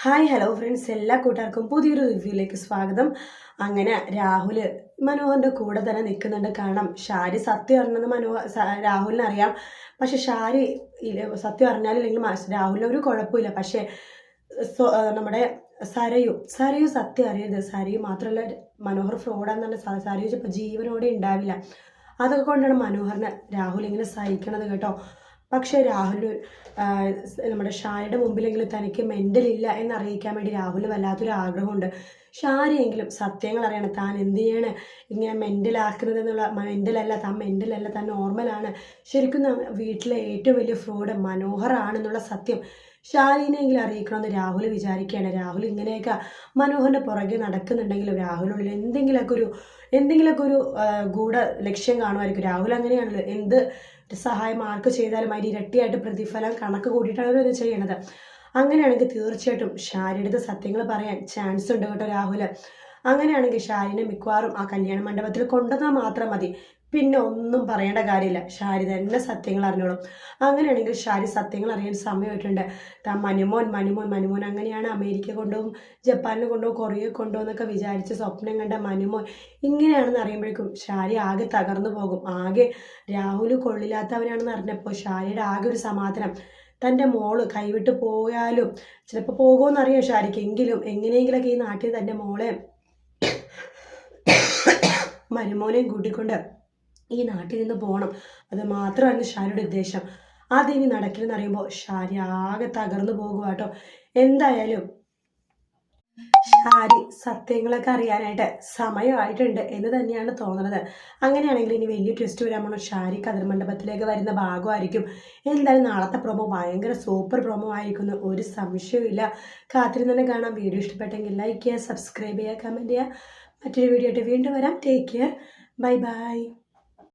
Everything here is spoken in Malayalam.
ഹായ് ഹലോ ഫ്രണ്ട്സ്, എല്ലാ കൂട്ടുകാർക്കും പുതിയൊരു റിവ്യൂയിലേക്ക് സ്വാഗതം. അങ്ങനെ രാഹുൽ മനോഹറിൻ്റെ കൂടെ തന്നെ നിൽക്കുന്നുണ്ട്. കാണാം ഷാരി സത്യം അറിഞ്ഞെന്ന് രാഹുലിന് അറിയാം. പക്ഷെ ഷാരി സത്യം അറിഞ്ഞാലില്ലെങ്കിൽ രാഹുലിന് ഒരു കുഴപ്പമില്ല. പക്ഷേ നമ്മുടെ സരയു സത്യം അറിയരുത്. സരയു മാത്രമല്ല, മനോഹർ ഫ്രോഡാന്ന് പറഞ്ഞ സരയു ചിലപ്പോൾ ജീവനോടെ ഉണ്ടാവില്ല. അതൊക്കെ കൊണ്ടാണ് മനോഹറിനെ രാഹുൽ ഇങ്ങനെ സഹിക്കണത് കേട്ടോ. പക്ഷേ രാഹുൽ നമ്മുടെ ഷാരിയുടെ മുമ്പിലെങ്കിലും തനിക്ക് മെൻ്റലില്ല എന്നറിയിക്കാൻ വേണ്ടി രാഹുൽ വല്ലാത്തൊരു ആഗ്രഹമുണ്ട്. ഷാരിയെങ്കിലും സത്യങ്ങൾ അറിയണം. താൻ എന്തിനാണ് ഇങ്ങനെ മെൻ്റലാക്കുന്നത് എന്നുള്ള, മെൻ്റലല്ല, താൻ നോർമലാണ്. ശരിക്കും വീട്ടിലെ ഏറ്റവും വലിയ ഫ്രോഡ് മനോഹറാണെന്നുള്ള സത്യം ഷാരിനെങ്കിലും അറിയിക്കണമെന്ന് രാഹുൽ വിചാരിക്കുകയാണ്. രാഹുൽ ഇങ്ങനെയൊക്കെ മനോഹറിൻ്റെ പുറകെ നടക്കുന്നുണ്ടെങ്കിലും രാഹുലിനുള്ളിൽ എന്തെങ്കിലുമൊക്കെ ഒരു ഗൂഢ ലക്ഷ്യം കാണുമായിരിക്കും. രാഹുൽ അങ്ങനെയാണല്ലോ, എന്ത് സഹായം ആർക്ക് ചെയ്താലും അതിന് ഇരട്ടിയായിട്ട് പ്രതിഫലം കണക്ക് കൂട്ടിയിട്ടാണ് ഇത് ചെയ്യണത്. അങ്ങനെയാണെങ്കിൽ തീർച്ചയായിട്ടും ഷാരിയുടെ സത്യങ്ങൾ പറയാൻ ചാൻസ് ഉണ്ട് കേട്ടോ രാഹുൽ. അങ്ങനെയാണെങ്കിൽ ഷാരിനെ മിക്കവാറും ആ കല്യാണ മണ്ഡപത്തിൽ കൊണ്ടുവന്നാൽ മാത്രം മതി. പിന്നെ ഒന്നും പറയേണ്ട കാര്യമില്ല, ഷാരി തന്നെ സത്യങ്ങൾ അറിഞ്ഞോളും. അങ്ങനെയാണെങ്കിൽ ഷാരി സത്യങ്ങൾ അറിയാൻ സമയമായിട്ടുണ്ട്. താൻ മനുമോൻ അങ്ങനെയാണ് അമേരിക്ക കൊണ്ടുപോകും, ജപ്പാനിൽ കൊണ്ടുപോകും, കൊറിയ കൊണ്ടുപോകുന്നൊക്കെ വിചാരിച്ച് സ്വപ്നം കണ്ട മനുമോൻ ഇങ്ങനെയാണെന്ന് അറിയുമ്പോഴേക്കും ഷാരി ആകെ തകർന്നു പോകും. ആകെ രാഹുൽ കൊള്ളില്ലാത്തവനാണെന്ന് അറിഞ്ഞപ്പോൾ ഷാരിയുടെ ആകെ ഒരു സമാധാനം, തൻ്റെ മോള് കൈവിട്ട് പോയാലും ചിലപ്പോൾ പോകുമെന്നറിയാം ഷാരിക്ക്. എങ്കിലും എങ്ങനെയെങ്കിലൊക്കെ ഈ നാട്ടിൽ തൻ്റെ മോളെ മരുമോനെയും കൂട്ടിക്കൊണ്ട് ഈ നാട്ടിൽ നിന്ന് പോകണം. അത് മാത്രമാണ് ഷാരിയുടെ ഉദ്ദേശം. അതിനി നടക്കില്ലെന്ന് അറിയുമ്പോൾ ഷാരി ആകെ തകർന്നു പോകുക കേട്ടോ. എന്തായാലും ഷാരി സത്യങ്ങളൊക്കെ അറിയാനായിട്ട് സമയമായിട്ടുണ്ട് എന്ന് തന്നെയാണ് തോന്നുന്നത്. അങ്ങനെയാണെങ്കിൽ ഇനി വലിയ ട്വിസ്റ്റ് വരാൻ പോണോ, ഷാരി കതിർ മണ്ഡപത്തിലേക്ക് വരുന്ന ഭാഗമായിരിക്കും. എന്തായാലും നാളത്തെ പ്രൊമോ ഭയങ്കര സൂപ്പർ പ്രൊമോ ആയിരിക്കുന്നു, ഒരു സംശയമില്ല. കാത്തിരുന്ന് തന്നെ കാണാം. വീഡിയോ ഇഷ്ടപ്പെട്ടെങ്കിൽ ലൈക്ക് ചെയ്യുക, സബ്സ്ക്രൈബ് ചെയ്യുക, കമൻറ്റ് ചെയ്യുക. മറ്റൊരു വീഡിയോ ആയിട്ട് വീണ്ടും വരാം. Take care, bye bye.